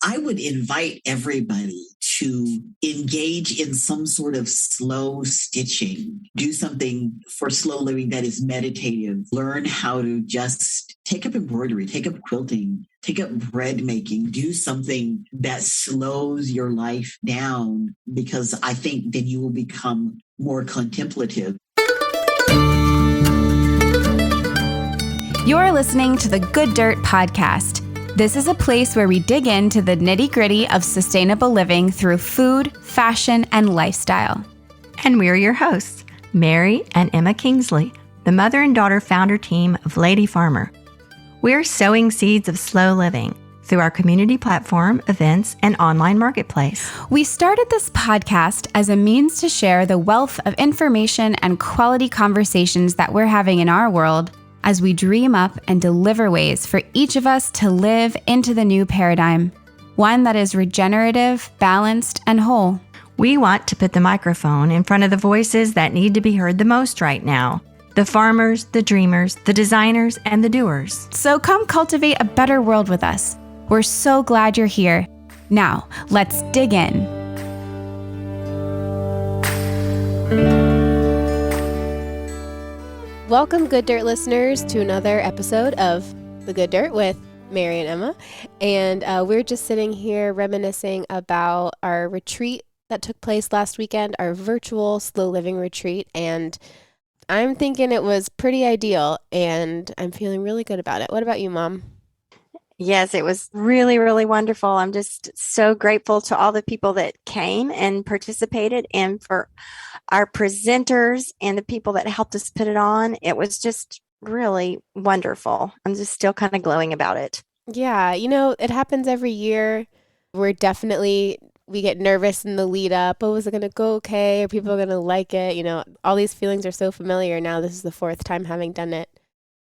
I would invite everybody to engage in some sort of slow stitching, do something for slow living that is meditative, learn how to just take up embroidery, take up quilting, take up bread making, do something that slows your life down, because I think then you will become more contemplative. You're listening to the Good Dirt Podcast. This is a place where we dig into the nitty-gritty of sustainable living through food, fashion, and lifestyle. And we're your hosts, Mary and Emma Kingsley, the mother and daughter founder team of Lady Farmer. We're sowing seeds of slow living through our community platform, events, and online marketplace. We started this podcast as a means to share the wealth of information and quality conversations that we're having in our world as we dream up and deliver ways for each of us to live into the new paradigm, one that is regenerative, balanced, and whole. We want to put the microphone in front of the voices that need to be heard the most right now: the farmers, the dreamers, the designers, and the doers. So come cultivate a better world with us. We're so glad you're here. Now, let's dig in. Welcome, Good Dirt listeners, to another episode of The Good Dirt with Mary and Emma. And we're just sitting here reminiscing about our retreat that took place last weekend, our virtual slow living retreat. And I'm thinking it was pretty ideal, and I'm feeling really good about it. What about you, Mom? Yes, it was really, really wonderful. I'm just so grateful to all the people that came and participated, and for our presenters and the people that helped us put it on. It was just really wonderful. I'm just still kind of glowing about it. Yeah, it happens every year. We get nervous in the lead up. Oh, is it going to go okay? Are people going to like it? All these feelings are so familiar now. This is the fourth time having done it.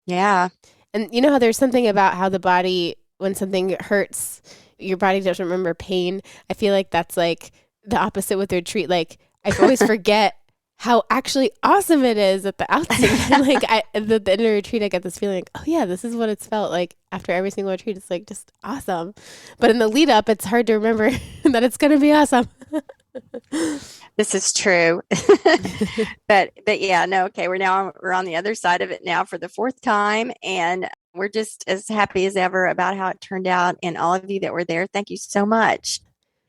Yeah. And you know how there's something about how the body, when something hurts, your body doesn't remember pain. I feel like that's like the opposite with the retreat. Like, I always forget how actually awesome it is at the outset. Like, in the retreat, I get this feeling like, oh yeah, this is what it's felt like after every single retreat. It's like just awesome. But in the lead up, it's hard to remember that it's going to be awesome. This is true. but yeah, no, okay. We're on the other side of it now for the fourth time, and we're just as happy as ever about how it turned out, and all of you that were there, thank you so much.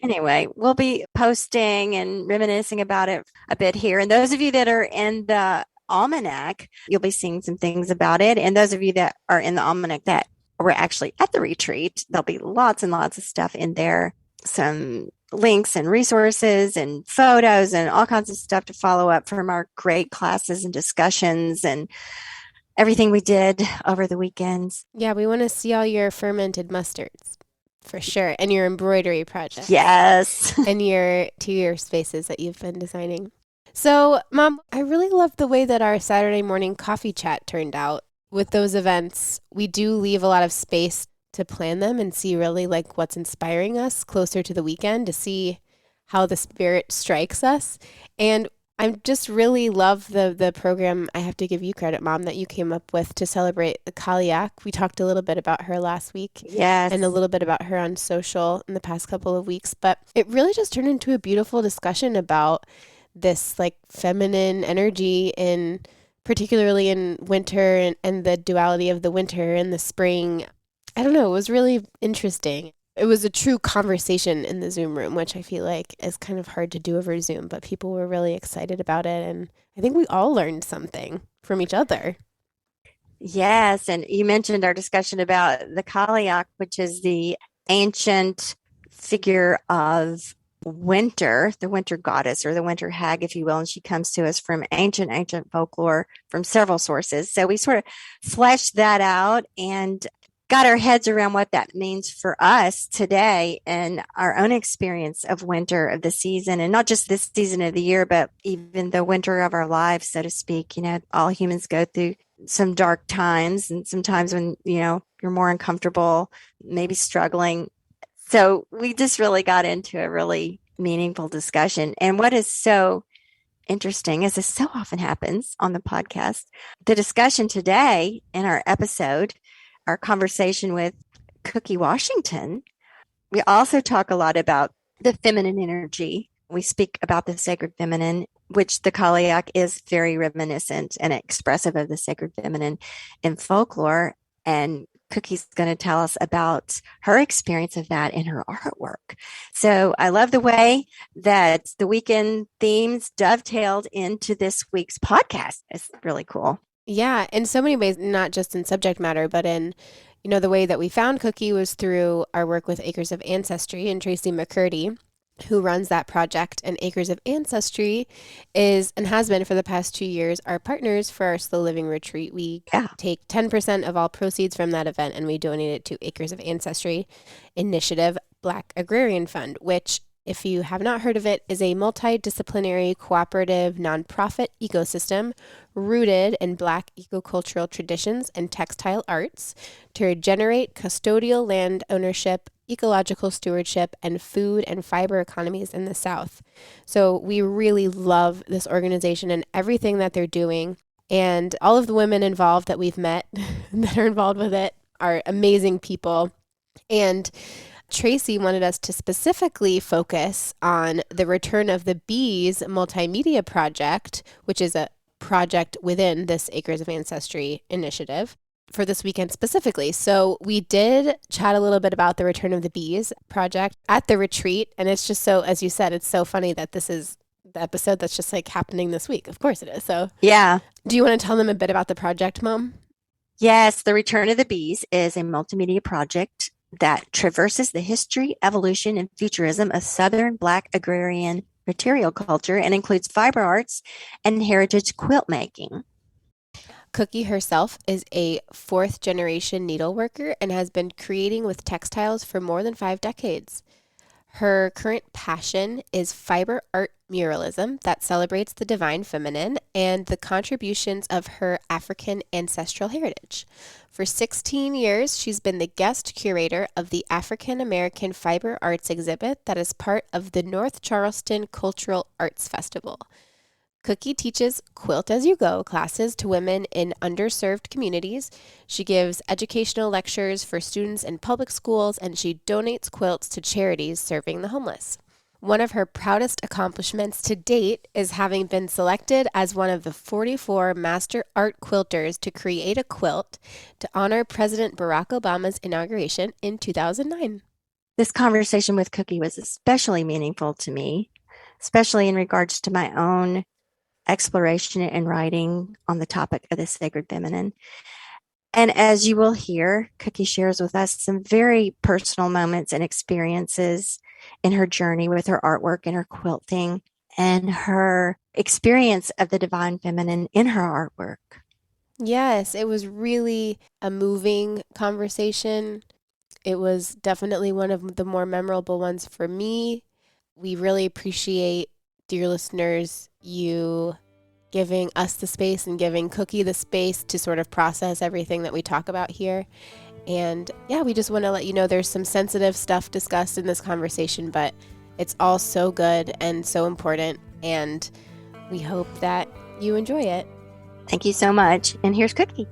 Anyway, we'll be posting and reminiscing about it a bit here. And those of you that are in the almanac, you'll be seeing some things about it. And those of you that are in the almanac that were actually at the retreat, there'll be lots and lots of stuff in there. Some links and resources and photos and all kinds of stuff to follow up from our great classes and discussions and everything we did over the weekends. Yeah, we want to see all your fermented mustards for sure, and your embroidery project. Yes. And your 2-year spaces that you've been designing. So, Mom, I really love the way that our Saturday morning coffee chat turned out. With those events, we do leave a lot of space to plan them and see really like what's inspiring us closer to the weekend, to see how the spirit strikes us. And I just really love the program. I have to give you credit, Mom, that you came up with to celebrate the Khalifa. We talked a little bit about her last week. Yes. And a little bit about her on social in the past couple of weeks. But it really just turned into a beautiful discussion about this like feminine energy particularly in winter and the duality of the winter and the spring. I don't know. It was really interesting. It was a true conversation in the Zoom room, which I feel like is kind of hard to do over Zoom, but people were really excited about it. And I think we all learned something from each other. Yes. And you mentioned our discussion about the Khalifa, which is the ancient figure of winter, the winter goddess or the winter hag, if you will. And she comes to us from ancient folklore from several sources. So we sort of fleshed that out and got our heads around what that means for us today and our own experience of winter, of the season, and not just this season of the year, but even the winter of our lives, so to speak. All humans go through some dark times, and sometimes when, you're more uncomfortable, maybe struggling. So we just really got into a really meaningful discussion. And what is so interesting, as this so often happens on the podcast, the discussion today in our episode, our conversation with Cookie Washington, We also talk a lot about the feminine energy. We speak about the sacred feminine, which the Kaliak is very reminiscent and expressive of the sacred feminine in folklore. And Cookie's going to tell us about her experience of that in her artwork. So I love the way that the weekend themes dovetailed into this week's podcast. It's really cool. Yeah, in so many ways, not just in subject matter, but in, the way that we found Cookie was through our work with Acres of Ancestry and Tracy McCurdy, who runs that project. And Acres of Ancestry is and has been for the past 2 years our partners for our slow living retreat. We take 10% of all proceeds from that event and we donate it to Acres of Ancestry Initiative Black Agrarian Fund, which, if you have not heard of it, is a multidisciplinary cooperative nonprofit ecosystem rooted in Black ecocultural traditions and textile arts to regenerate custodial land ownership, ecological stewardship, and food and fiber economies in the South. So we really love this organization and everything that they're doing. And all of the women involved that we've met that are involved with it are amazing people. And Tracy wanted us to specifically focus on the Return of the Bees multimedia project, which is a project within this Acres of Ancestry initiative for this weekend specifically. So we did chat a little bit about the Return of the Bees project at the retreat. And it's just so, as you said, it's so funny that this is the episode that's just like happening this week. Of course it is. So yeah. Do you want to tell them a bit about the project, Mom? Yes, the Return of the Bees is a multimedia project that traverses the history, evolution, and futurism of Southern Black agrarian material culture and includes fiber arts and heritage quilt making. Cookie herself is a fourth-generation needleworker and has been creating with textiles for more than 5 decades. Her current passion is fiber art muralism that celebrates the divine feminine and the contributions of her African ancestral heritage. For 16 years, she's been the guest curator of the African American Fiber Arts exhibit that is part of the North Charleston Cultural Arts Festival. Cookie teaches Quilt as You Go classes to women in underserved communities. She gives educational lectures for students in public schools, and she donates quilts to charities serving the homeless. One of her proudest accomplishments to date is having been selected as one of the 44 master art quilters to create a quilt to honor President Barack Obama's inauguration in 2009. This conversation with Cookie was especially meaningful to me, especially in regards to my own exploration and writing on the topic of the sacred feminine. And as you will hear, Cookie shares with us some very personal moments and experiences in her journey with her artwork and her quilting and her experience of the divine feminine in her artwork. Yes, it was really a moving conversation. It was definitely one of the more memorable ones for me. We really appreciate, dear listeners, you giving us the space and giving Cookie the space to sort of process everything that we talk about here. And yeah, we just want to let you know there's some sensitive stuff discussed in this conversation, but it's all so good and so important. And we hope that you enjoy it. Thank you so much. And here's Cookie.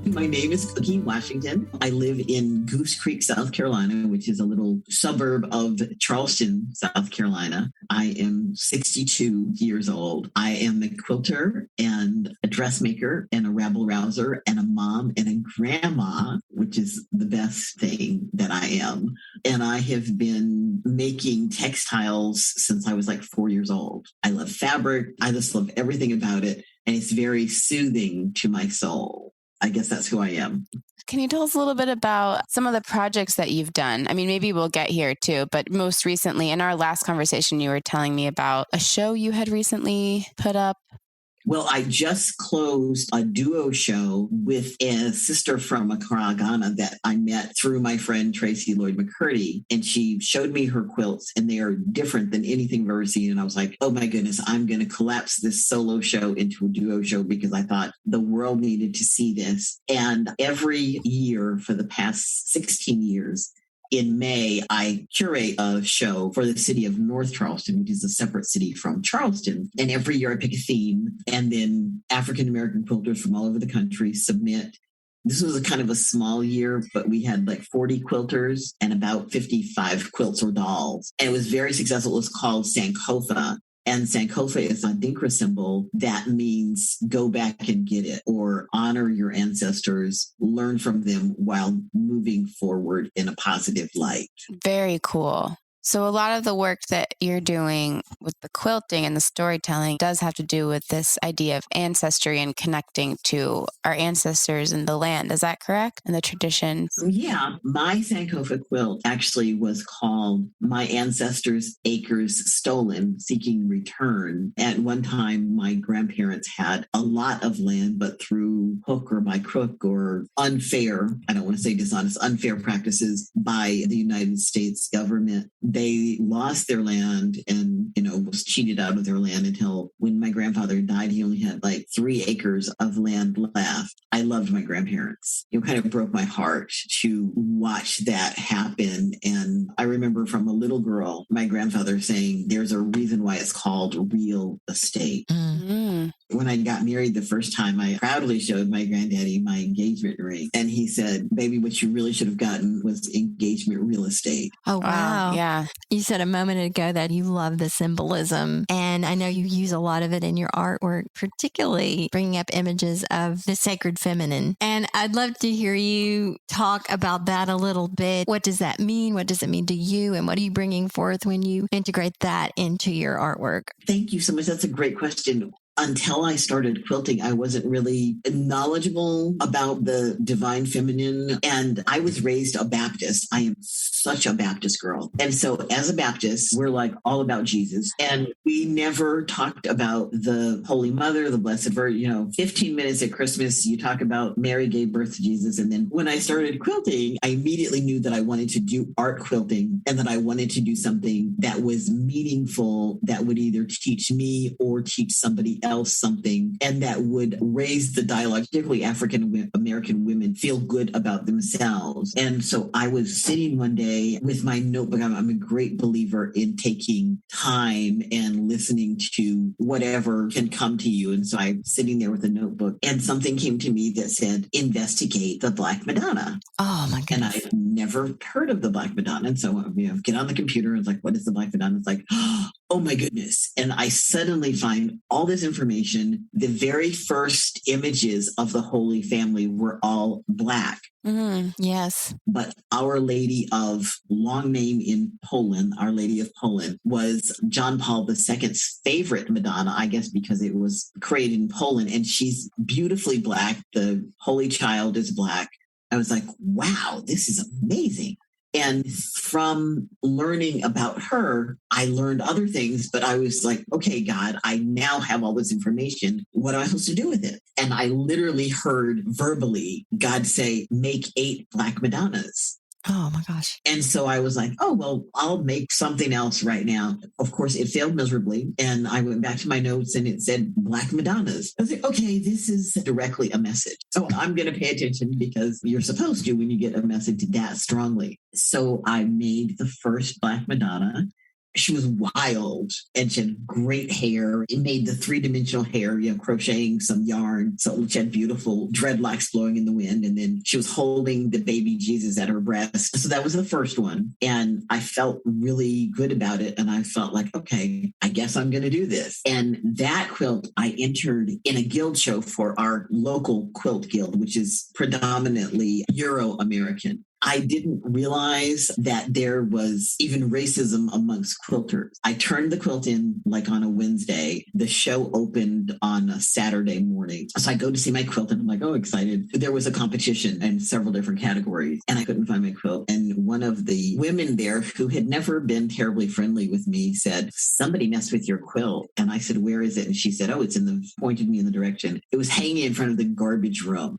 My name is Cookie Washington. I live in Goose Creek, South Carolina, which is a little suburb of Charleston, South Carolina. I am 62 years old. I am a quilter and a dressmaker and a rabble rouser and a mom and a grandma, which is the best thing that I am. And I have been making textiles since I was like 4 years old. I love fabric. I just love everything about it. And it's very soothing to my soul. I guess that's who I am. Can you tell us a little bit about some of the projects that you've done? I mean, maybe we'll get here too, but most recently, in our last conversation, you were telling me about a show you had recently put up. Well, I just closed a duo show with a sister from Accra, Ghana that I met through my friend Tracy Lloyd McCurdy. And she showed me her quilts and they are different than anything I've ever seen. And I was like, oh my goodness, I'm going to collapse this solo show into a duo show because I thought the world needed to see this. And every year for the past 16 years, in May, I curate a show for the city of North Charleston, which is a separate city from Charleston. And every year I pick a theme, and then African-American quilters from all over the country submit This was a kind of a small year, but we had like 40 quilters and about 55 quilts or dolls. And it was very successful. It was called Sankofa. And Sankofa is a Dinkra symbol that means go back and get it, or honor your ancestors, learn from them while moving forward in a positive light. Very cool. So a lot of the work that you're doing with the quilting and the storytelling does have to do with this idea of ancestry and connecting to our ancestors in the land. Is that correct? And the traditions? Yeah, my Sankofa quilt actually was called My Ancestors' Acres Stolen, Seeking Return. At one time, my grandparents had a lot of land, but through hook or by crook or unfair, I don't want to say dishonest, unfair practices by the United States government, they lost their land and, was cheated out of their land until when my grandfather died, he only had like 3 acres of land left. I loved my grandparents. It kind of broke my heart to watch that happen. And I remember from a little girl, my grandfather saying, there's a reason why it's called real estate. Mm-hmm. When I got married the first time, I proudly showed my granddaddy my engagement ring. And he said, baby, what you really should have gotten was engagement real estate. Oh, wow. Yeah. You said a moment ago that you love the symbolism, and I know you use a lot of it in your artwork, particularly bringing up images of the sacred feminine. And I'd love to hear you talk about that a little bit. What does that mean? What does it mean to you? And what are you bringing forth when you integrate that into your artwork? Thank you so much. That's a great question. Until I started quilting, I wasn't really knowledgeable about the divine feminine. And I was raised a Baptist. I am such a Baptist girl. And so as a Baptist, we're like all about Jesus. And we never talked about the Holy Mother, the Blessed Virgin. 15 minutes at Christmas, you talk about Mary gave birth to Jesus. And then when I started quilting, I immediately knew that I wanted to do art quilting and that I wanted to do something that was meaningful, that would either teach me or teach somebody else something, and that would raise the dialogue, particularly African American women, feel good about themselves. And so I was sitting one day with my notebook. I'm a great believer in taking time and listening to whatever can come to you. And so I'm sitting there with a notebook, and something came to me that said, investigate the Black Madonna. Oh, my goodness. And I've never heard of the Black Madonna. And so get on the computer and it's like, what is the Black Madonna? It's like, oh my goodness. And I suddenly find all this information. The very first images of the Holy Family were all Black. Mm-hmm. Yes. But Our Lady of long name in Poland, Our Lady of Poland, was John Paul II's favorite Madonna, I guess, because it was created in Poland. And she's beautifully Black. The Holy Child is Black. I was like, wow, this is amazing. And from learning about her, I learned other things, but I was like, okay, God, I now have all this information. What am I supposed to do with it? And I literally heard verbally God say, make 8 Black Madonnas. Oh my gosh. And so I was like, oh, well, I'll make something else right now. Of course, it failed miserably. And I went back to my notes and it said Black Madonnas. I was like, okay, this is directly a message. So I'm going to pay attention because you're supposed to when you get a message that strongly. So I made the first Black Madonna. She was wild and she had great hair. It made the 3-dimensional hair, crocheting some yarn. So she had beautiful dreadlocks blowing in the wind. And then she was holding the baby Jesus at her breast. So that was the first one. And I felt really good about it. And I felt like, okay, I guess I'm going to do this. And that quilt, I entered in a guild show for our local quilt guild, which is predominantly Euro-American. I didn't realize that there was even racism amongst quilters. I turned the quilt in like on a Wednesday. The show opened on a Saturday morning. So I go to see my quilt and I'm like, oh, excited. There was a competition in several different categories and I couldn't find my quilt. And one of the women there who had never been terribly friendly with me said, somebody messed with your quilt. And I said, where is it? And she said, oh, pointed me in the direction. It was hanging in front of the garbage room.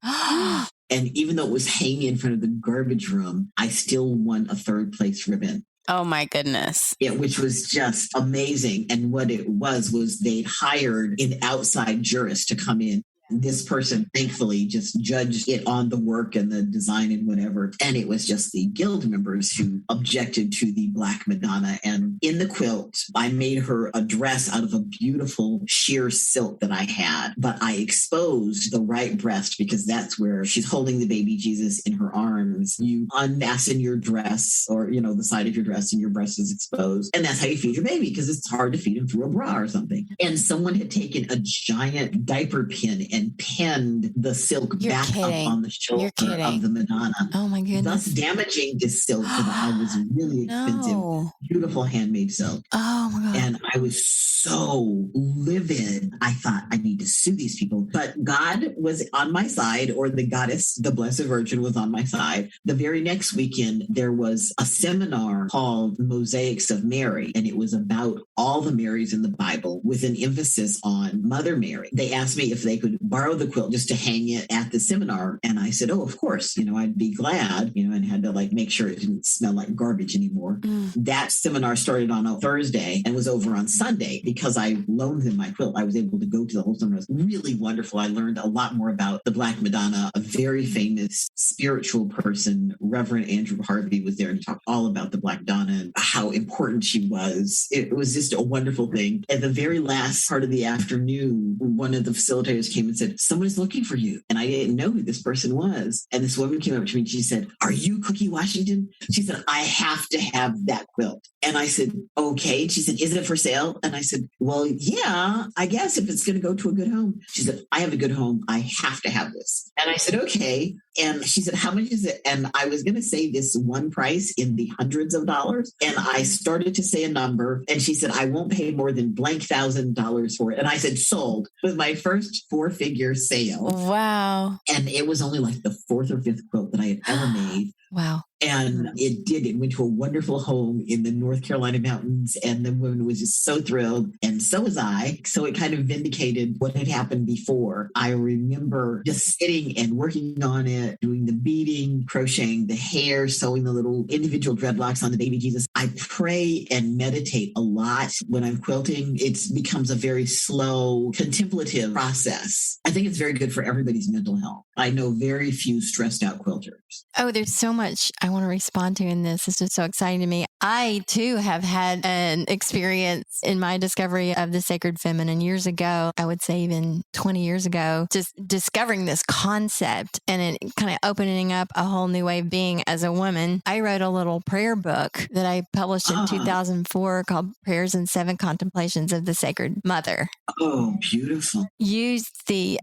And even though it was hanging in front of the garbage room, I still won a 3rd place ribbon. Oh my goodness. Yeah, which was just amazing. And what it was they'd hired an outside jurist to come in this person thankfully just judged it on the work and the design and whatever. And it was just the guild members who objected to the Black Madonna. And in the quilt, I made her a dress out of a beautiful sheer silk that I had, but I exposed the right breast because that's where she's holding the baby Jesus in her arms. You unfasten your dress or, the side of your dress and your breast is exposed. And that's how you feed your baby because it's hard to feed him through a bra or something. And someone had taken a giant diaper pin and pinned the silk back up on the shoulder of the Madonna. Oh my goodness. Thus damaging this silk that was really expensive, beautiful handmade silk. Oh my God. And I was so livid. I thought I need to sue these people. But God was on my side, or the goddess, the Blessed Virgin was on my side. The very next weekend, there was a seminar called Mosaics of Mary, and it was about all the Marys in the Bible with an emphasis on Mother Mary. They asked me if they could borrow the quilt just to hang it at the seminar. And I said, oh, of course, I'd be glad, and had to make sure it didn't smell like garbage anymore. That seminar started on a Thursday and was over on Sunday. Because I loaned them my quilt, I was able to go to the whole seminar. It was really wonderful. I learned a lot more about the Black Madonna. A very famous spiritual person, Reverend Andrew Harvey, was there and talked all about the Black Madonna and how important she was. It was just a wonderful thing. At the very last part of the afternoon, one of the facilitators came and said, someone is looking for you. And I didn't know who this person was. And this woman came up to me and she said, are you Cookie Washington? She said, I have to have that quilt. And I said, okay. And she said, is it for sale? And I said, well, yeah, I guess if it's going to go to a good home. She said, I have a good home. I have to have this. And I said, okay. And she said, how much is it? And I was going to say this one price in the hundreds of dollars. And I started to say a number. And she said, I won't pay more than blank $1,000 for it. And I said, sold. It was my first 4-figure sale. Wow. And it was only like the 4th or 5th quilt that I had ever made. Wow. And it went to a wonderful home in the North Carolina mountains. And the woman was just so thrilled. And so was I. So it kind of vindicated what had happened before. I remember just sitting and working on it, doing the beading, crocheting the hair, sewing the little individual dreadlocks on the baby Jesus. I pray and meditate a lot when I'm quilting. It becomes a very slow, contemplative process. I think it's very good for everybody's mental health. I know very few stressed out quilters. Oh, there's so much I want to respond to in this. This is so exciting to me. I, too, have had an experience in my discovery of the sacred feminine years ago. I would say even 20 years ago, just discovering this concept and it kind of opening up a whole new way of being as a woman. I wrote a little prayer book that I published in 2004 called Prayers and 7 Contemplations of the Sacred Mother. Oh, beautiful. Used the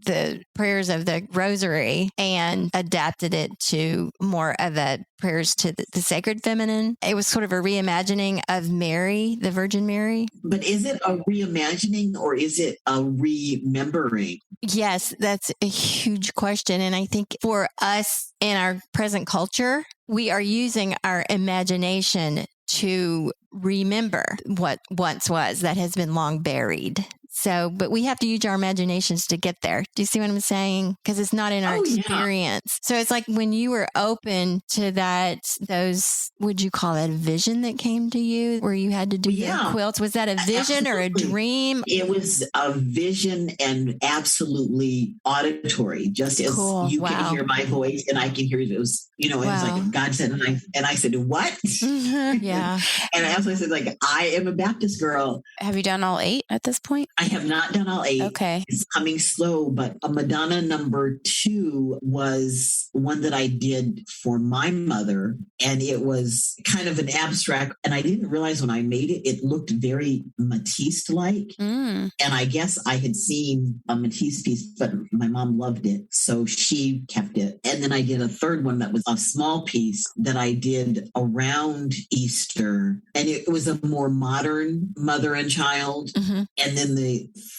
prayers of the rosary and adapted it to more of a prayers to the sacred feminine. It was sort of a reimagining of Mary, the Virgin Mary. But is it a reimagining or is it a remembering? Yes, that's a huge question. And I think for us in our present culture, we are using our imagination to remember what once was that has been long buried. So, but we have to use our imaginations to get there. Do you see what I'm saying? Because it's not in our experience. Yeah. So it's like when you were open to would you call it a vision that came to you where you had to do the quilts? Was that a vision or a dream? It was a vision and absolutely auditory, just as you can hear my voice and I can hear it. It was, it was like God said, and I said, what? Yeah. And I also said, I am a Baptist girl. Have you done all 8 at this point? I have not done all 8. Okay. It's coming slow, but a Madonna number 2 was one that I did for my mother. And it was kind of an abstract. And I didn't realize when I made it, it looked very Matisse-like. And I guess I had seen a Matisse piece, but my mom loved it. So she kept it. And then I did a third one that was a small piece that I did around Easter. And it was a more modern mother and child. Mm-hmm. And then the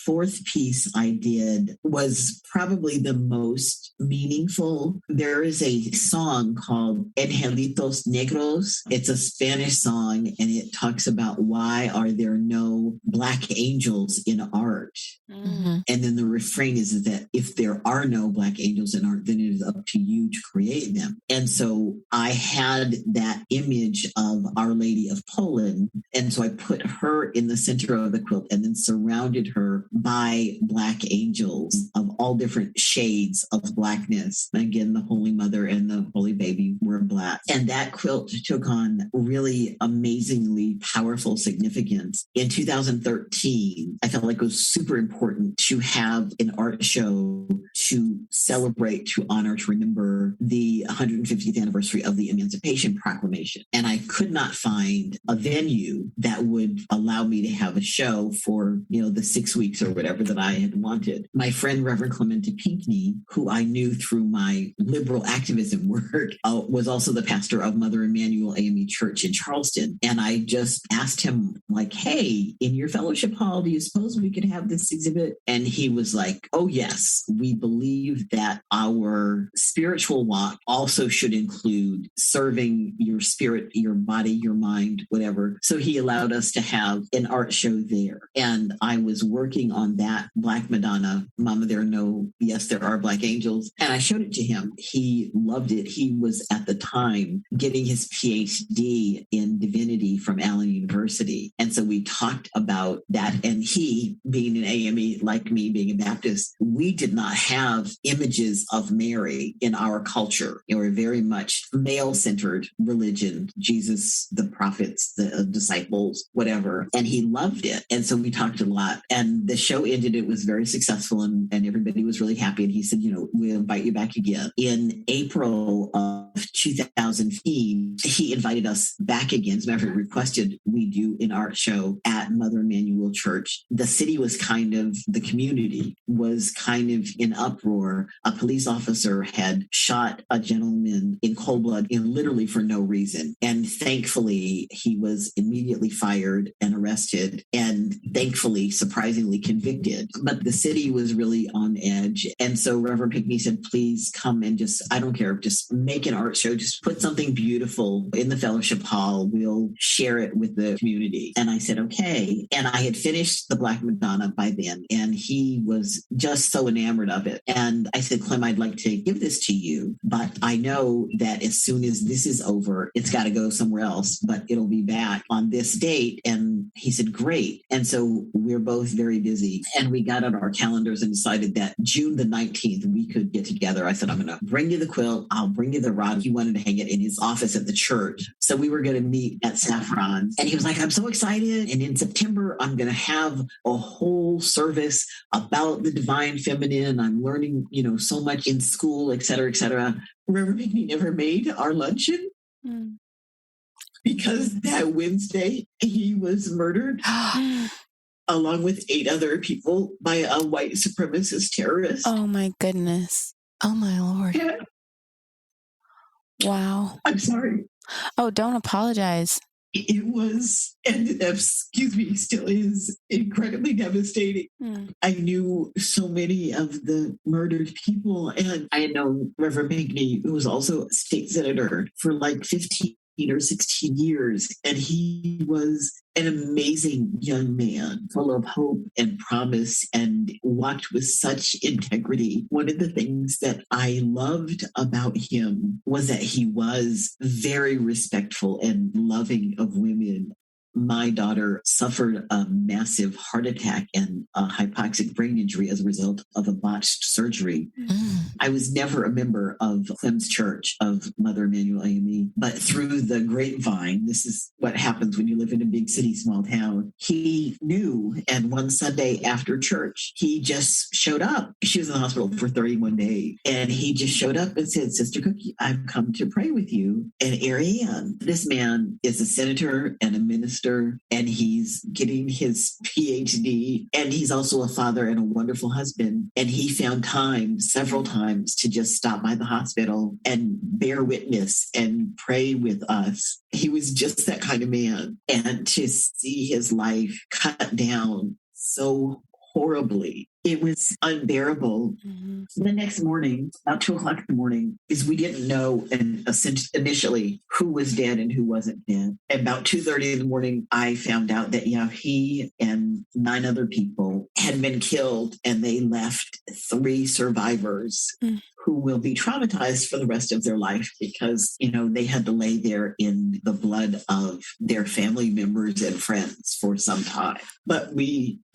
4th piece I did was probably the most meaningful. There is a song called Angelitos Negros. It's a Spanish song, and it talks about why are there no Black angels in art? Mm-hmm. And then the refrain is that if there are no Black angels in art, then it is up to you to create them. And so I had that image of Our Lady of Poland. And so I put her in the center of the quilt and then surrounded surrounded her by Black angels of all different shades of Blackness. Again, the Holy Mother and the Holy Baby were Black. And that quilt took on really amazingly powerful significance. In 2013, I felt like it was super important to have an art show to celebrate, to honor, to remember the 150th anniversary of the Emancipation Proclamation. And I could not find a venue that would allow me to have a show for, the 6 weeks or whatever that I had wanted. My friend, Reverend Clementa Pinckney, who I knew through my liberal activism work, was also the pastor of Mother Emanuel AME Church in Charleston. And I just asked him, like, hey, in your fellowship hall, do you suppose we could have this exhibit? And he was like, oh, yes, we believe that our spiritual walk also should include serving your spirit, your body, your mind, whatever. So he allowed us to have an art show there. And I was working on that Black Madonna, Mama, yes, there are Black angels. And I showed it to him. He loved it. He was at the time getting his PhD in divinity from Allen University. And so we talked about that. And he, being an AME, like me being a Baptist, we did not have images of Mary in our culture. We're very much male-centered religion, Jesus, the prophets, the disciples, whatever. And he loved it. And so we talked a lot. And the show ended. It was very successful and everybody was really happy. And he said, we'll invite you back again. In April of 2015, he invited us back again. As a matter of fact, requested we do an art show at Mother Emanuel Church. The city was the community was kind of in uproar. A police officer had shot a gentleman in cold blood, literally for no reason. And thankfully, he was immediately fired and arrested, and thankfully, surprisingly convicted. But the city was really on edge. And so Reverend Pinckney said, please come and I don't care, just make an art show, just put something beautiful in the fellowship hall. We'll share it with the community. And I said, okay. And I had finished the Black Madonna by then, and he was just so enamored of it. And I said, Clem, I'd like to give this to you, but I know that as soon as this is over, it's got to go somewhere else, but it'll be back on this date. And he said, great. And so we're both very busy, and we got on our calendars and decided that June the 19th, we could get together. I said, I'm going to bring you the quilt. I'll bring you the rod. He wanted to hang it in his office at the church. So we were going to meet at Saffron. And he was like, I'm so excited. And in September, I'm going to have a whole service about the divine feminine. I'm learning, so much in school, et cetera, et cetera. Reverend Pinckney never made our luncheon because that Wednesday he was murdered along with 8 other people by a white supremacist terrorist. Oh my goodness. Oh my Lord. Yeah. Wow. I'm sorry. Oh, don't apologize. It was, and still is incredibly devastating. I knew so many of the murdered people, and I had known Reverend Pinckney, who was also a state senator for like 15 or 16 years. And he was an amazing young man, full of hope and promise, and walked with such integrity. One of the things that I loved about him was that he was very respectful and loving of women. My daughter suffered a massive heart attack and a hypoxic brain injury as a result of a botched surgery. I was never a member of Clem's Church of Mother Emanuel AME, but through the grapevine, this is what happens when you live in a big city, small town, he knew. And one Sunday after church, he just showed up. She was in the hospital for 31 days. And he just showed up and said, Sister Cookie, I've come to pray with you. And Ariane, this man is a senator and a minister, and he's getting his PhD, and he's also a father and a wonderful husband. And he found time several times to just stop by the hospital and bear witness and pray with us. He was just that kind of man. And to see his life cut down so horribly, it was unbearable. The next morning, about 2:00 in the morning, is we didn't know initially who was dead and who wasn't dead. About 2:30 in the morning, I found out that he and 9 other people had been killed, and they left 3 survivors who will be traumatized for the rest of their life because, they had to lay there in the blood of their family members and friends for some time. But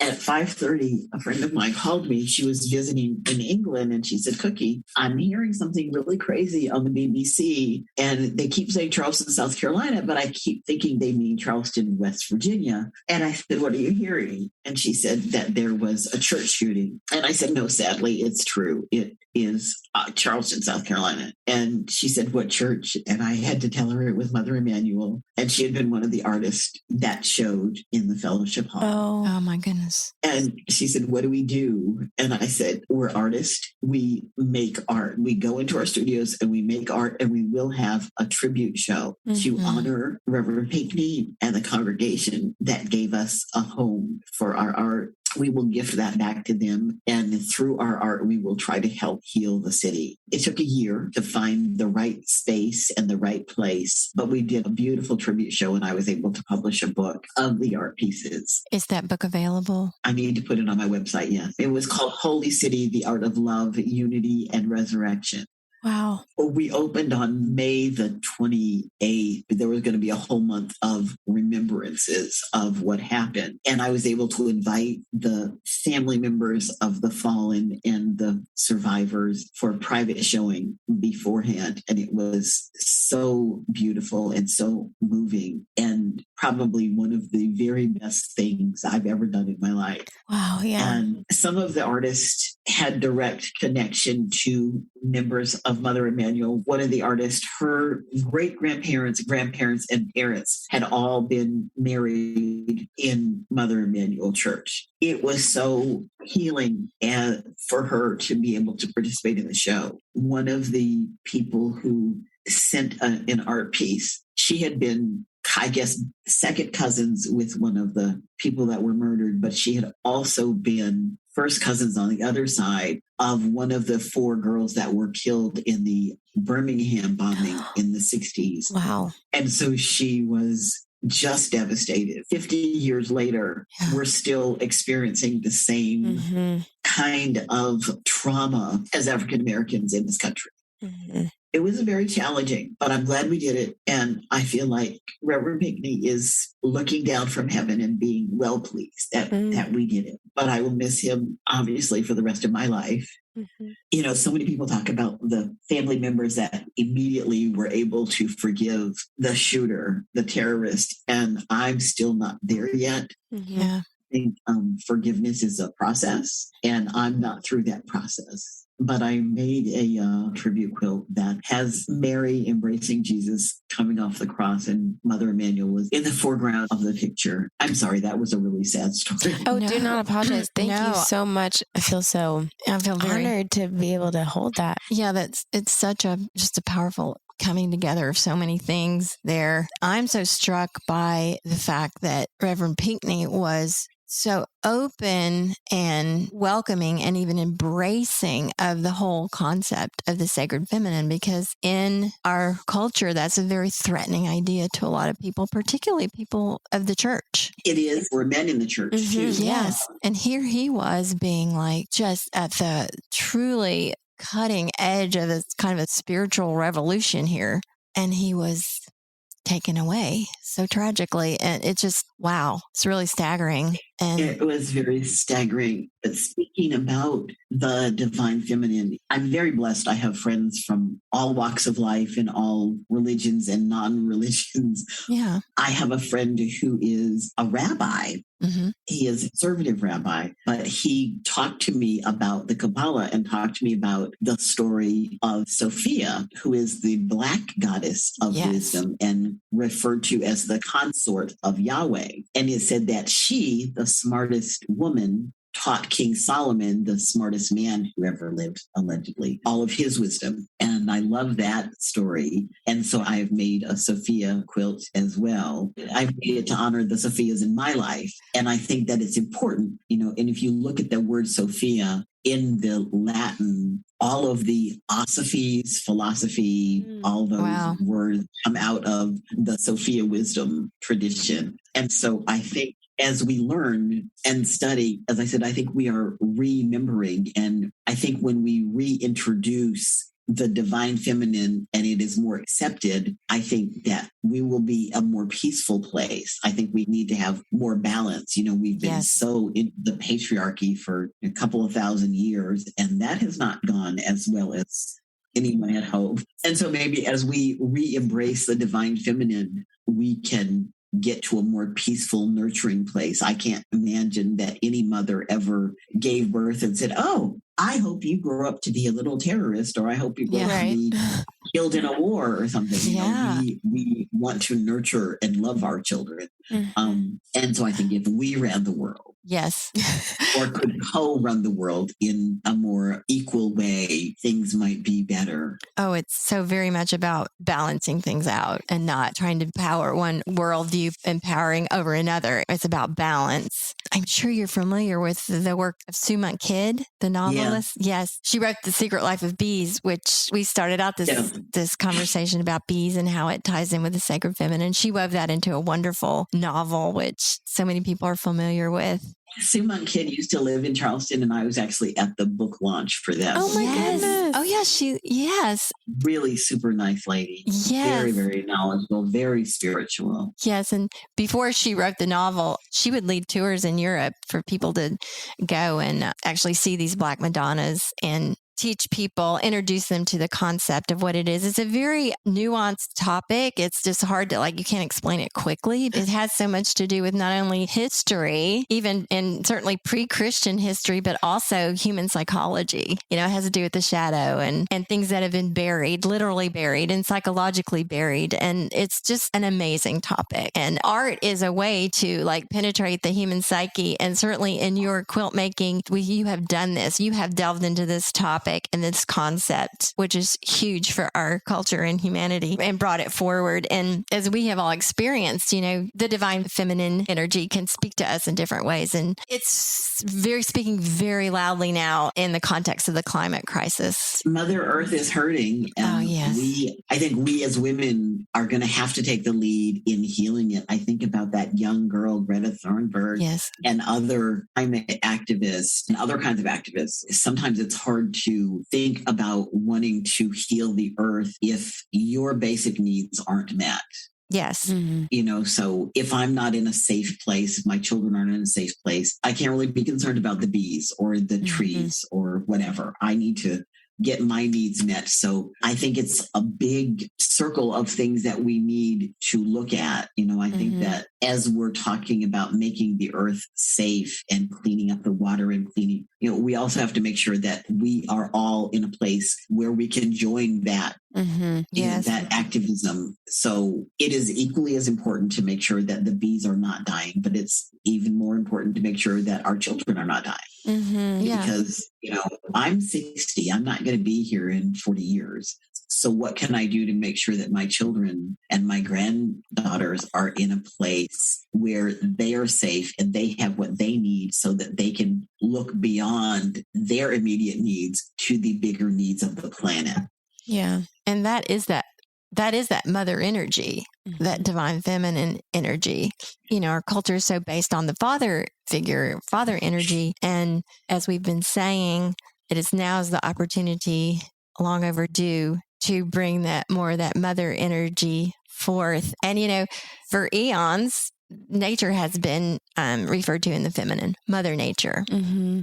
at 5:30, a friend of mine called me. She was visiting in England and she said, Cookie, I'm hearing something really crazy on the BBC. And they keep saying Charleston, South Carolina, but I keep thinking they mean Charleston, West Virginia. And I said, what are you hearing? And she said that there was a church shooting. And I said, no, sadly, it's true. It is Charleston, South Carolina. And she said, what church? And I had to tell her it was Mother Emanuel. And she had been one of the artists that showed in the fellowship hall. Oh my goodness. And she said, what do we do? And I said, we're artists. We make art. We go into our studios and we make art, and we will have a tribute show to honor Reverend Pinckney and the congregation that gave us a home for our art. We will gift that back to them. And through our art, we will try to help heal the city. It took a year to find the right space and the right place, but we did a beautiful tribute show, and I was able to publish a book of the art pieces. Is that book available? I need to put it on my website, yes. It was called Holy City, The Art of Love, Unity, and Resurrection. Wow. We opened on May the 28th. There was going to be a whole month of remembrances of what happened. And I was able to invite the family members of the fallen and the survivors for a private showing beforehand. And it was so beautiful and so moving, and probably one of the very best things I've ever done in my life. Wow. Yeah. And some of the artists had direct connection to members of Mother Emanuel. One of the artists, her great-grandparents, grandparents, and parents had all been married in Mother Emanuel Church. It was so healing for her to be able to participate in the show. One of the people who sent an art piece, she had been, I guess, second cousins with one of the people that were murdered, but she had also been first cousins on the other side of one of the 4 girls that were killed in the Birmingham bombing in the 60s. Wow. And so she was just devastated. 50 years later, we're still experiencing the same kind of trauma as African Americans in this country. It was very challenging, but I'm glad we did it. And I feel like Reverend Pinckney is looking down from heaven and being well pleased that we did it. But I will miss him, obviously, for the rest of my life. So many people talk about the family members that immediately were able to forgive the shooter, the terrorist, and I'm still not there yet. Yeah. I think forgiveness is a process, and I'm not through that process. But I made a tribute quilt that has Mary embracing Jesus coming off the cross, and Mother Emanuel was in the foreground of the picture. I'm sorry, that was a really sad story. Oh, do not apologize. Thank you No. so much. I feel very honored to be able to hold that. Yeah, it's such just a powerful coming together of so many things there. I'm so struck by the fact that Reverend Pinckney was so open and welcoming and even embracing of the whole concept of the sacred feminine, because in our culture, that's a very threatening idea to a lot of people, particularly people of the church. It is for men in the church, too. Yes. And here he was being like just at the truly cutting edge of this kind of a spiritual revolution here. And he was taken away so tragically. And it's just, wow, it's really staggering. And it was very staggering. But speaking about the divine feminine, I'm very blessed. I have friends from all walks of life and all religions and non-religions. yeah. I have a friend who is a rabbi. He is a conservative rabbi, but he talked to me about the Kabbalah and talked to me about the story of Sophia, who is the Black goddess of wisdom and referred to as the consort of Yahweh. And it said that she, the smartest woman, taught King Solomon, the smartest man who ever lived, allegedly, all of his wisdom. And I love that story. And so I've made a Sofia quilt as well. I've made it to honor the Sophias in my life. And I think that it's important, and if you look at the word Sophia in the Latin, all of the osophies, philosophy, all those words come out of the Sophia wisdom tradition. And so I think as we learn and study, as I said, I think we are remembering. And I think when we reintroduce the divine feminine and it is more accepted, I think that we will be a more peaceful place. I think we need to have more balance. We've been so in the patriarchy for a couple of thousand years, and that has not gone as well as anyone had hoped. And so maybe as we re-embrace the divine feminine, we can get to a more peaceful, nurturing place. I can't imagine that any mother ever gave birth and said, "Oh, I hope you grow up to be a little terrorist," or "I hope you grow up to be killed in a war," or something. We want to nurture and love our children. And so I think if we ran the world, or could co-run the world in a more equal way, things might be better. Oh, it's so very much about balancing things out and not trying to power one worldview empowering over another. It's about balance. I'm sure you're familiar with the work of Sumant Kidd, the novelist. Yes. She wrote The Secret Life of Bees, which we started out this conversation about bees and how it ties in with the sacred feminine. She wove that into a wonderful novel, which so many people are familiar with. Sumant Kidd used to live in Charleston, and I was actually at the book launch for that. Oh my goodness. Oh yeah, Really super nice lady. Yes. Very, very knowledgeable, very spiritual. Yes. And before she wrote the novel, she would lead tours in Europe for people to go and actually see these Black Madonnas and teach people, introduce them to the concept of what it is. It's a very nuanced topic. It's just hard to, you can't explain it quickly. It has so much to do with not only history, even and certainly pre-Christian history, but also human psychology. It has to do with the shadow and things that have been buried, literally buried and psychologically buried. And it's just an amazing topic. And art is a way to penetrate the human psyche. And certainly in your quilt making, you have done this. You have delved into this topic and this concept, which is huge for our culture and humanity, and brought it forward. And as we have all experienced, the divine feminine energy can speak to us in different ways. And it's speaking very loudly now in the context of the climate crisis. Mother Earth is hurting. And I think we as women are going to have to take the lead in healing it. I think about that young girl, Greta Thunberg, and other climate activists and other kinds of activists. Sometimes it's hard to think about wanting to heal the earth if your basic needs aren't met. Yes. Mm-hmm. So if I'm not in a safe place, if my children aren't in a safe place, I can't really be concerned about the bees or the trees or whatever. I need to get my needs met. So I think it's a big circle of things that we need to look at. I think that as we're talking about making the earth safe and cleaning up the water and cleaning, we also have to make sure that we are all in a place where we can join that, that activism. So it is equally as important to make sure that the bees are not dying, but it's even more important to make sure that our children are not dying. Because, I'm 60, I'm not going to be here in 40 years. So what can I do to make sure that my children and my granddaughters are in a place where they are safe and they have what they need so that they can look beyond their immediate needs to the bigger needs of the planet? Yeah. And that is that mother energy, that divine feminine energy. Our culture is so based on the father figure, father energy. And as we've been saying, now is the opportunity, long overdue, to bring that mother energy forth. And, for eons, nature has been referred to in the feminine, Mother Nature. Mm-hmm.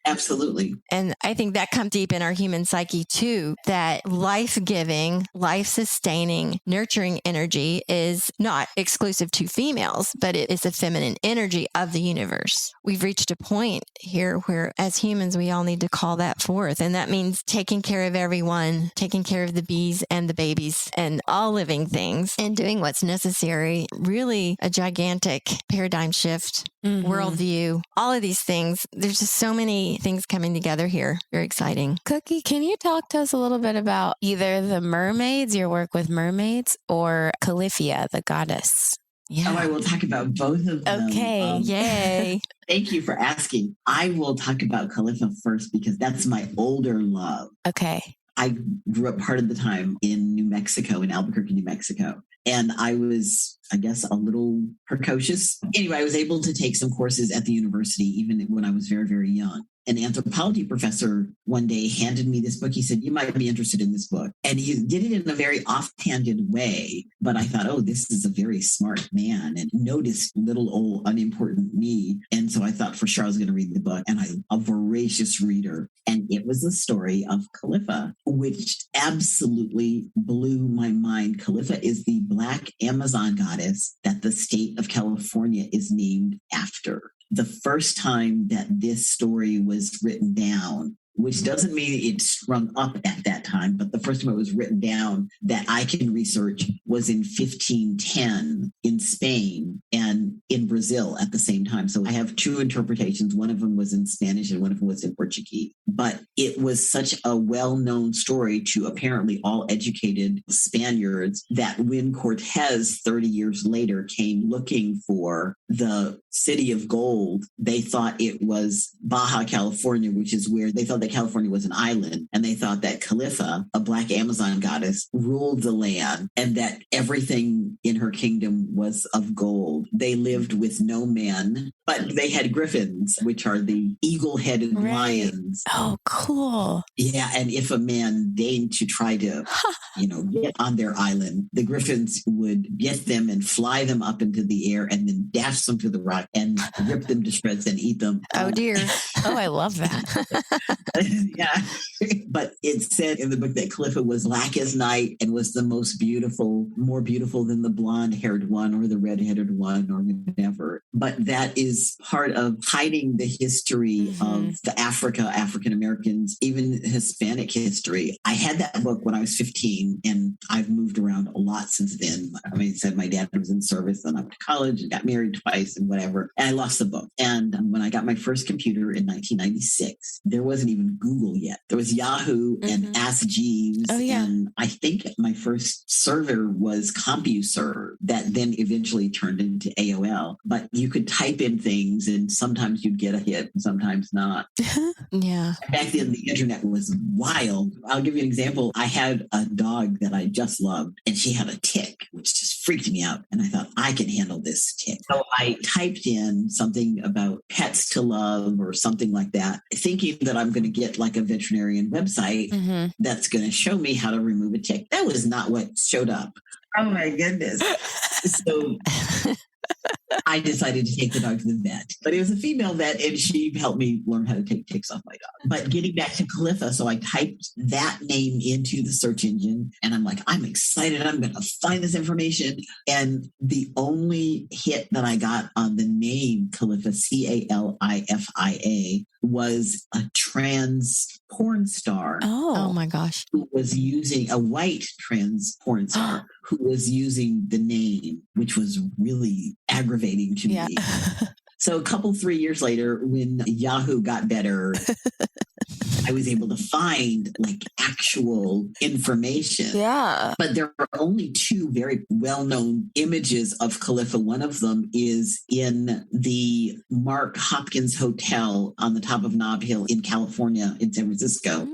Absolutely. And I think that comes deep in our human psyche too, that life-giving, life-sustaining, nurturing energy is not exclusive to females, but it is the feminine energy of the universe. We've reached a point here where as humans, we all need to call that forth. And that means taking care of everyone, taking care of the bees and the babies and all living things and doing what's necessary. Really a gigantic paradigm shift, worldview, all of these things. There's just so many things coming together here. Very exciting. Cookie, can you talk to us a little bit about either the mermaids, your work with mermaids, or Khalifa, the goddess? Yeah. I will talk about both of them. Okay. Yay. Thank you for asking. I will talk about Khalifa first because that's my older love. Okay. I grew up part of the time in New Mexico, in Albuquerque, New Mexico. And I was I guess, a little precocious. Anyway, I was able to take some courses at the university, even when I was very, very young. An anthropology professor one day handed me this book. He said, you might be interested in this book. And he did it in a very offhanded way. But I thought, oh, this is a very smart man, and noticed little old unimportant me. And so I thought for sure I was going to read the book. And I'm a voracious reader. And it was the story of Khalifa, which absolutely blew my mind. Khalifa is the Black Amazon goddess that the state of California is named after. The first time that this story was written down, which doesn't mean it sprung up at that time, but the first time it was written down that I can research was in 1510 in Spain and in Brazil at the same time. So I have two interpretations. One of them was in Spanish and one of them was in Portuguese. But it was such a well-known story to apparently all educated Spaniards that when Cortez 30 years later came looking for the city of gold, they thought it was Baja California, which is where they thought that California was an island. And they thought that Khalifa, a Black Amazon goddess, ruled the land and that everything in her kingdom was of gold. They lived with no men, but they had griffins, which are the eagle-headed lions. Oh, cool. Yeah. And if a man deigned to try to, get on their island, the griffins would get them and fly them up into the air and then dash them to the rock and rip them to shreds and eat them. Oh, dear. Oh, I love that. Yeah. But it said in the book that Khalifa was black as night and was the most beautiful, more beautiful than the blonde-haired one or the red-headed one or whatever. But that is part of hiding the history of the African Americans, even Hispanic history. I had that book when I was 15, and I've moved around a lot since then. I mean, said my dad was in service, then I went to college and got married twice and whatever. And I lost the book. And when I got my first computer in 1996, there wasn't even Google yet. There was Yahoo and Ask Jeeves. Oh, yeah. And I think my first server was CompuServe that then eventually turned into AOL. But you could type in things and sometimes you'd get a hit and sometimes not. Yeah. Back then, the internet was wild. I'll give you an example. I had a dog that I just loved, and she had a tick, which just freaked me out. And I thought, I can handle this tick. So I typed in something about pets to love or something like that, thinking that I'm going to get like a veterinarian website that's going to show me how to remove a tick. That was not what showed up. Oh my goodness. So I decided to take the dog to the vet, but it was a female vet and she helped me learn how to take ticks off my dog. But getting back to Khalifa, so I typed that name into the search engine and I'm like, I'm excited. I'm going to find this information. And the only hit that I got on the name Khalifa, Califia, was a trans porn star. Oh my gosh. Who was using a white trans porn star who was using the name, which was really aggravating to me. So 3 years later, when Yahoo got better, I was able to find like actual information. Yeah. But there are only two very well-known images of Khalifa. One of them is in the Mark Hopkins Hotel on the top of Nob Hill in California, in San Francisco.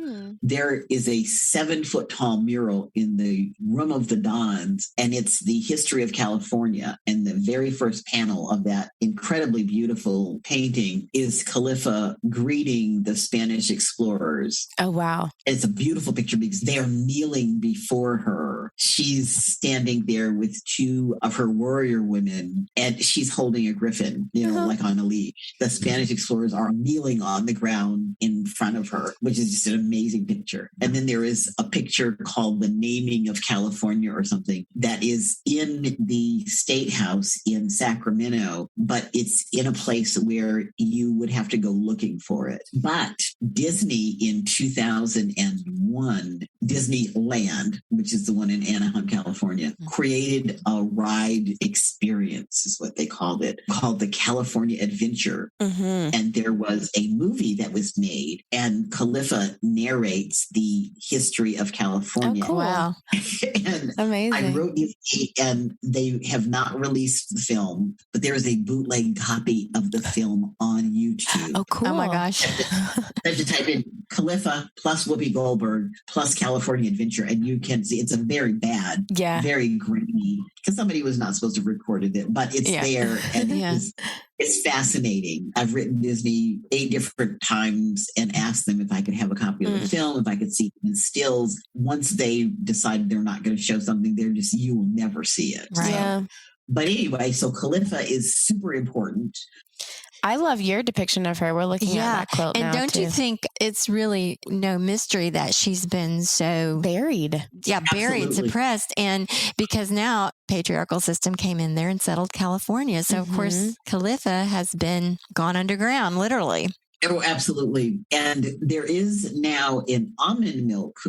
There is a 7-foot tall mural in the Room of the Dons, and it's the history of California. And the very first panel of that incredibly beautiful painting is Khalifa greeting the Spanish explorers. Oh, wow. It's a beautiful picture because they are kneeling before her. She's standing there with two of her warrior women, and she's holding a griffin, like on a leash. The Spanish explorers are kneeling on the ground in front of her, which is just an amazing picture. And then there is a picture called The Naming of California or something that is in the State House in Sacramento, but it's in a place where you would have to go looking for it. But Disney in 2001, Disneyland, which is the one in Anaheim, California, created a ride experience, is what they called it, called the California Adventure. And there was a movie that was made, and Khalifa narrates the history of California. Oh, cool. Wow. And amazing. I wrote it, and they have not released the film, but there is a bootleg copy copy of the film on YouTube. Oh, cool. Oh my gosh. I have to type in Khalifa plus Whoopi Goldberg plus California Adventure, and you can see it's a very bad, very grainy, because somebody was not supposed to have recorded it, but it's there, and it's fascinating. I've written Disney 8 different times and asked them if I could have a copy of the film, if I could see it in stills. Once they decide they're not going to show something, you will never see it. Right. So, but anyway, so Khalifa is super important. I love your depiction of her. We're looking at that quilt and now, don't you think it's really no mystery that she's been so buried? Yeah, buried, Absolutely. suppressed. And because now patriarchal system came in there and settled California. So of course, Khalifa has been gone underground, literally. Oh, absolutely. And there is now an almond milk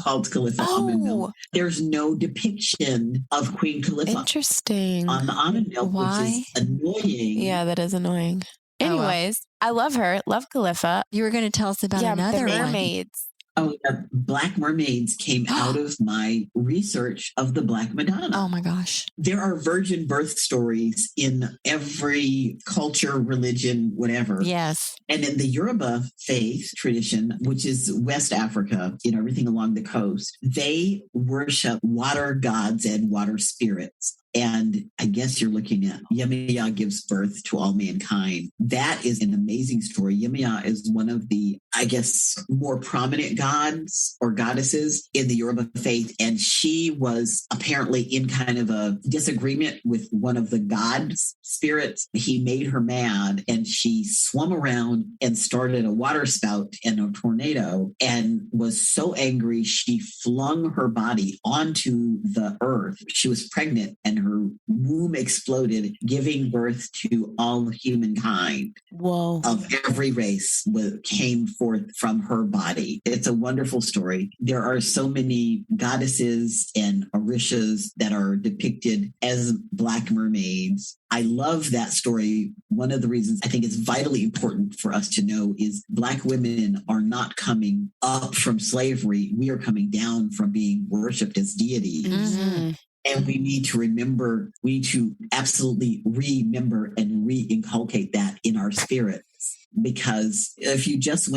called Khalifa almond milk. There's no depiction of Queen Khalifa. Interesting. On the almond milk, which is annoying. Yeah, that is annoying. Anyways, I love her. Love Khalifa. You were going to tell us about another the one. Mermaids. Oh, the Black Mermaids came out of my research of the Black Madonna. Oh my gosh. There are virgin birth stories in every culture, religion, whatever. Yes. And in the Yoruba faith tradition, which is West Africa, everything along the coast, they worship water gods and water spirits. And I guess you're looking at Yemaya gives birth to all mankind. That is an amazing story. Yemaya is one of the, I guess, more prominent gods or goddesses in the Yoruba faith. And she was apparently in kind of a disagreement with one of the gods' spirits. He made her mad, and she swam around and started a water spout and a tornado, and was so angry she flung her body onto the earth. She was pregnant, and her womb exploded, giving birth to all humankind. Whoa. Of every race came forth from her body. It's a wonderful story. There are so many goddesses and orishas that are depicted as Black mermaids. I love that story. One of the reasons I think it's vitally important for us to know is Black women are not coming up from slavery. We are coming down from being worshipped as deities. Mm-hmm. And we need to absolutely remember and re-inculcate that in our spirits. Because if you just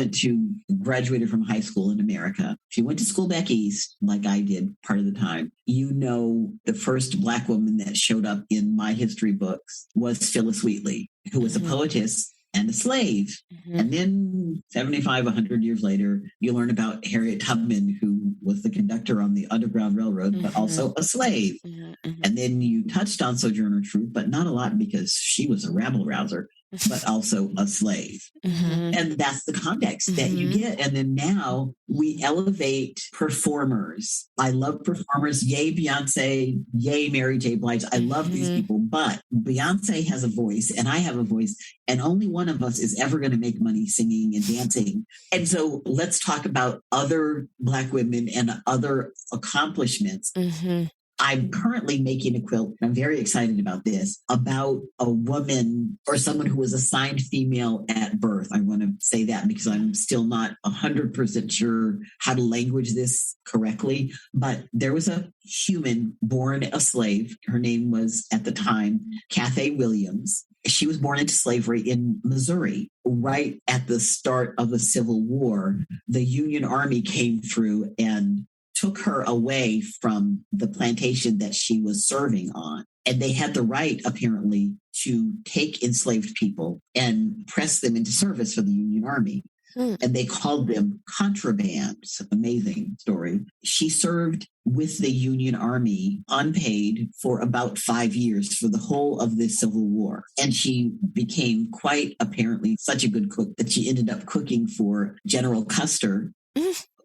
graduated from high school in America, if you went to school back east, like I did part of the time, the first Black woman that showed up in my history books was Phyllis Wheatley, who was a poetess and a slave. And then 100 years later, you learn about Harriet Tubman, who was the conductor on the Underground Railroad, but also a slave. And then you touched on Sojourner Truth, but not a lot because she was a rabble rouser, but also a slave. And that's the context that you get. And then now we elevate performers. I love performers. Yay, Beyonce. Yay, Mary J. Blige. I love these people, but Beyonce has a voice and I have a voice, and only one of us is ever going to make money singing and dancing. And so let's talk about other Black women and other accomplishments. I'm currently making a quilt, and I'm very excited about this, about a woman or someone who was assigned female at birth. I want to say that because I'm still not 100% sure how to language this correctly, but there was a human born a slave. Her name was, at the time, Cathay Williams. She was born into slavery in Missouri. Right at the start of the Civil War, the Union Army came through and took her away from the plantation that she was serving on. And they had the right, apparently, to take enslaved people and press them into service for the Union Army. And they called them contraband. Amazing story. She served with the Union Army unpaid for about 5 years for the whole of the Civil War. And she became quite apparently such a good cook that she ended up cooking for General Custer,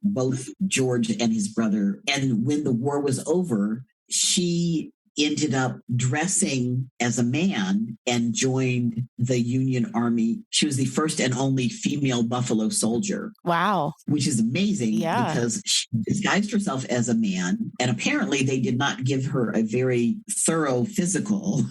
both George and his brother. And when the war was over, she ended up dressing as a man and joined the Union Army. She was the first and only female Buffalo soldier. Wow. Which is amazing because she disguised herself as a man. And apparently they did not give her a very thorough physical.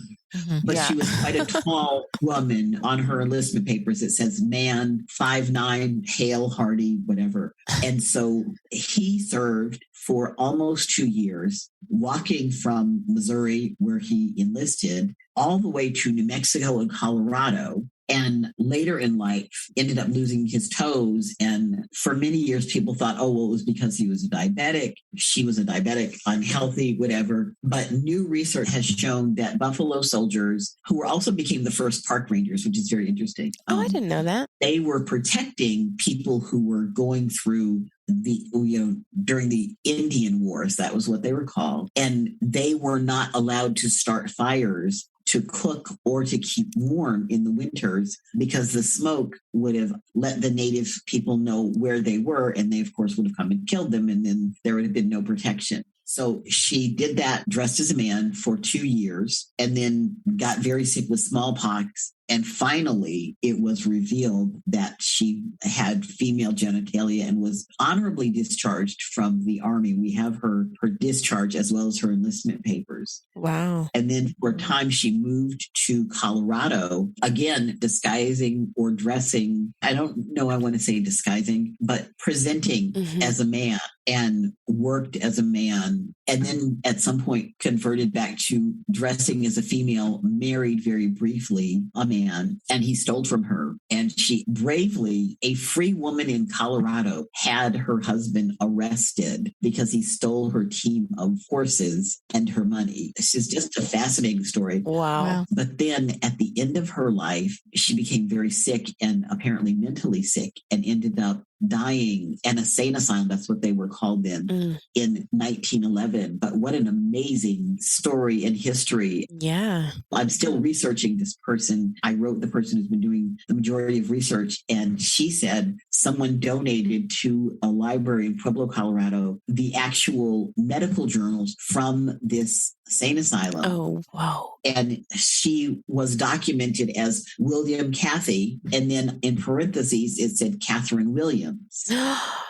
but she was quite a tall woman. On her enlistment papers, it says man, 5'9", hale, hearty, whatever. And so he served for almost 2 years, walking from Missouri, where he enlisted, all the way to New Mexico and Colorado. And later in life, ended up losing his toes. And for many years, people thought, oh, well, it was because he was a diabetic. She was a diabetic, unhealthy, whatever. But new research has shown that Buffalo Soldiers, who also became the first park rangers, which is very interesting. Oh, I didn't know that. They were protecting people who were going through during the Indian Wars. That was what they were called. And they were not allowed to start fires to cook or to keep warm in the winters, because the smoke would have let the native people know where they were, and they, of course, would have come and killed them, and then there would have been no protection. So she did that dressed as a man for 2 years, and then got very sick with smallpox. And finally, it was revealed that she had female genitalia and was honorably discharged from the Army. We have her discharge as well as her enlistment papers. Wow. And then for a time, she moved to Colorado, again, disguising or dressing. I don't know, I want to say disguising, but presenting as a man, and worked as a man. And then at some point converted back to dressing as a female, married very briefly a man, and he stole from her. And she bravely, a free woman in Colorado, had her husband arrested because he stole her team of horses and her money. This is just a fascinating story. Wow. But then at the end of her life, she became very sick and apparently mentally sick, and ended up dying in a sane asylum. That's what they were called then in 1911. But what an amazing story and history. Yeah. I'm still researching this person. I wrote the person who's been doing the majority of research, and she said someone donated to a library in Pueblo, Colorado, the actual medical journals from this sane asylum. Oh, wow. And she was documented as William Cathy. And then in parentheses, it said Catherine Williams.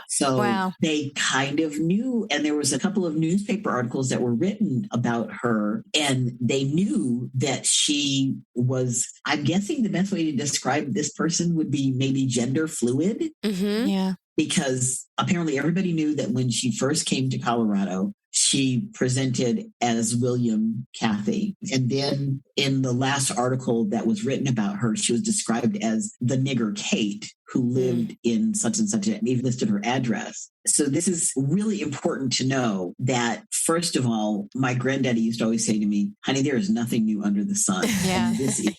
So Wow. They kind of knew. And there was a couple of newspaper articles that were written about her. And they knew that she was, I'm guessing the best way to describe this person would be maybe gender fluid. Yeah. Because apparently everybody knew that when she first came to Colorado, she presented as William Cathy. And then in the last article that was written about her, she was described as the nigger Kate, who lived in such and such, and even listed her address. So this is really important to know that, first of all, my granddaddy used to always say to me, honey, there is nothing new under the sun. Yeah. And this is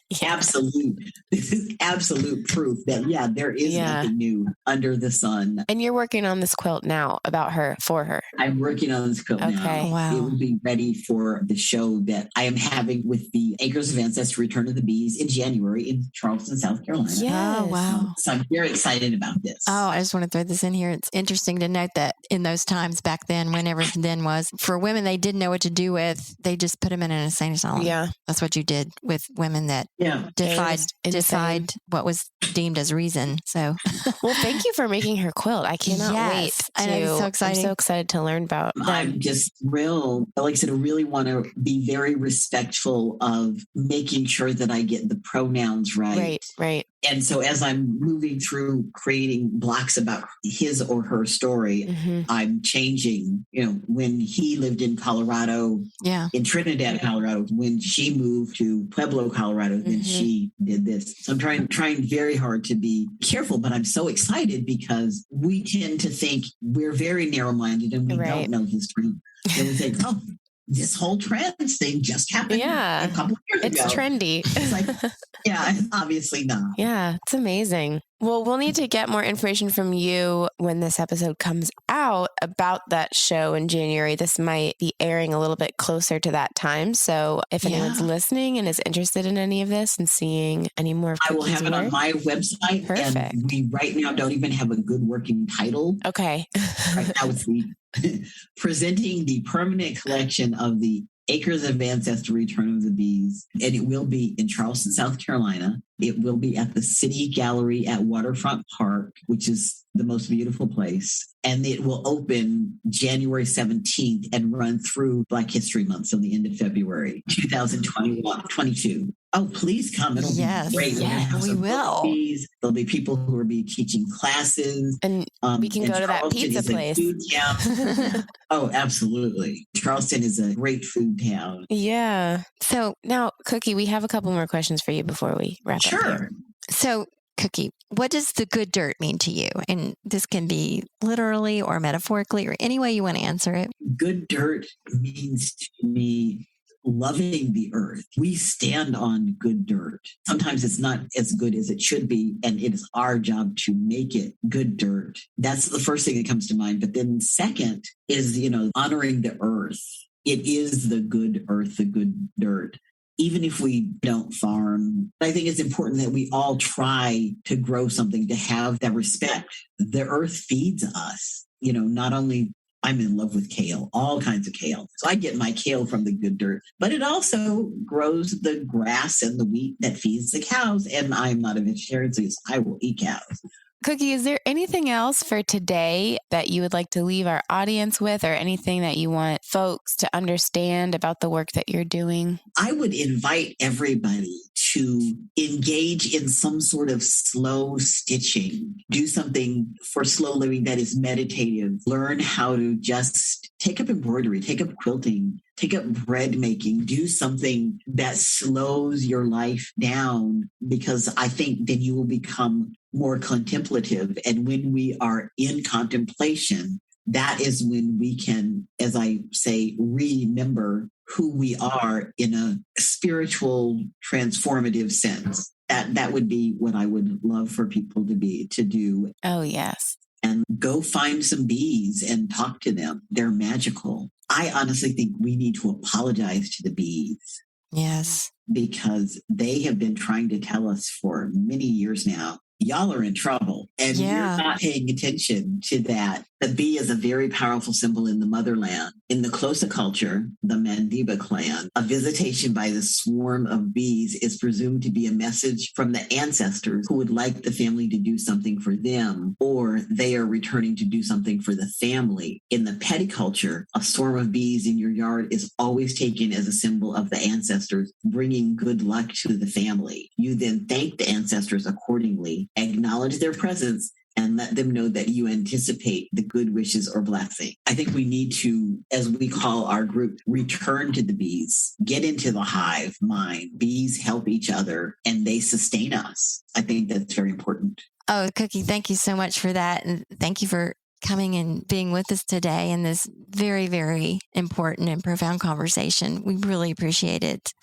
absolute proof that, yeah, there is nothing new under the sun. And you're working on this quilt now about her, for her. I'm working on this quilt now. Wow. It will be ready for the show that I am having with the Acres of Ancestry Return of the Bees in January in Charleston, South Carolina. Yes. Oh, wow. So I'm very excited about this. Oh, I just want to throw this in here. It's interesting to note that in those times back then, whenever then was, for women they didn't know what to do with, they just put them in an insane asylum. Yeah. That's what you did with women that Yeah. decide what was deemed as reason. So, Well, thank you for making her quilt. I cannot wait. I know, it's so exciting. I'm so excited to learn about them. I'm just thrilled. Like I said, I really want to be very respectful of making sure that I get the pronouns right. Right. And so as I'm moving through creating blocks about his or her story, I'm changing, when he lived in Colorado, in Trinidad, Colorado, when she moved to Pueblo, Colorado, then she did this. So I'm trying very hard to be careful, but I'm so excited because we tend to think we're very narrow-minded and we don't know history. And we think, oh, this whole trans thing just happened a couple of years ago. It's trendy. It's like, obviously not. Yeah, it's amazing. Well, we'll need to get more information from you when this episode comes out about that show in January. This might be airing a little bit closer to that time. So if anyone's listening and is interested in any of this and seeing any more of I will have it on my website. Perfect. And we right now don't even have a good working title. Okay. Right now it's presenting the permanent collection of the Acres of Ancestry, Return of the Bees. And it will be in Charleston, South Carolina. It will be at the City Gallery at Waterfront Park, which is the most beautiful place. And it will open January 17th and run through Black History Month, so the end of February 2022. Oh, please come. It'll be great. We will. There'll be people who will be teaching classes. And we can go to that pizza place. Oh, absolutely. Charleston is a great food town. Yeah. So now, Cookie, we have a couple more questions for you before we wrap up. Sure. So, Cookie, what does the good dirt mean to you? And this can be literally or metaphorically or any way you want to answer it. Good dirt means to me loving the earth. We stand on good dirt. Sometimes it's not as good as it should be, and it is our job to make it good dirt. That's the first thing that comes to mind. But then second is, honoring the earth. It is the good earth, the good dirt. Even if we don't farm, I think it's important that we all try to grow something, to have that respect. The earth feeds us. Not only I'm in love with kale, all kinds of kale. So I get my kale from the good dirt, but it also grows the grass and the wheat that feeds the cows. And I'm not a vegetarian, so I will eat cows. Cookie, is there anything else for today that you would like to leave our audience with, or anything that you want folks to understand about the work that you're doing? I would invite everybody to engage in some sort of slow stitching, do something for slow living that is meditative, learn how to just take up embroidery, take up quilting, take up bread making, do something that slows your life down, because I think then you will become more contemplative. And when we are in contemplation, that is when we can, as I say, remember who we are in a spiritual, transformative sense. That would be what I would love for people to do. Oh, yes. And go find some bees and talk to them. They're magical. I honestly think we need to apologize to the bees. Yes. Because they have been trying to tell us for many years now, y'all are in trouble. And you're not paying attention to that. The bee is a very powerful symbol in the motherland. In the Xhosa culture, the Mandiba clan, a visitation by the swarm of bees is presumed to be a message from the ancestors who would like the family to do something for them, or they are returning to do something for the family. In the Petty culture, a swarm of bees in your yard is always taken as a symbol of the ancestors, bringing good luck to the family. You then thank the ancestors accordingly, acknowledge their presence, and let them know that you anticipate the good wishes or blessing. I think we need to, as we call our group, return to the bees, get into the hive mind. Bees help each other and they sustain us. I think that's very important. Oh, Cookie, thank you so much for that. And thank you for coming and being with us today in this very, very important and profound conversation. We really appreciate it.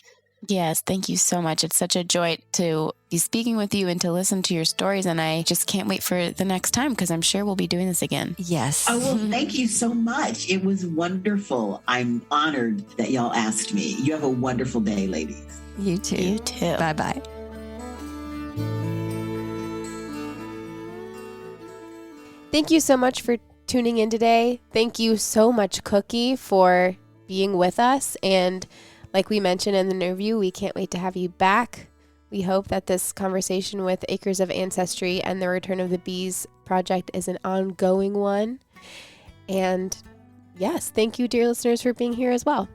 Yes, thank you so much. It's such a joy to be speaking with you and to listen to your stories. And I just can't wait for the next time, because I'm sure we'll be doing this again. Yes. Oh, well, thank you so much. It was wonderful. I'm honored that y'all asked me. You have a wonderful day, ladies. You too. You too. Bye-bye. Thank you so much for tuning in today. Thank you so much, Cookie, for being with us. And like we mentioned in the interview, we can't wait to have you back. We hope that this conversation with Acres of Ancestry and the Return of the Bees project is an ongoing one. And yes, thank you, dear listeners, for being here as well.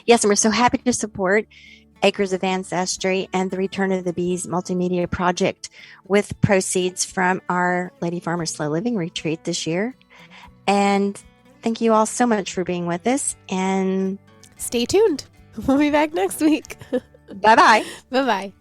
Yes, and we're so happy to support Acres of Ancestry and the Return of the Bees multimedia project with proceeds from our Lady Farmer Slow Living retreat this year. And thank you all so much for being with us, and stay tuned. We'll be back next week. Bye-bye. Bye-bye.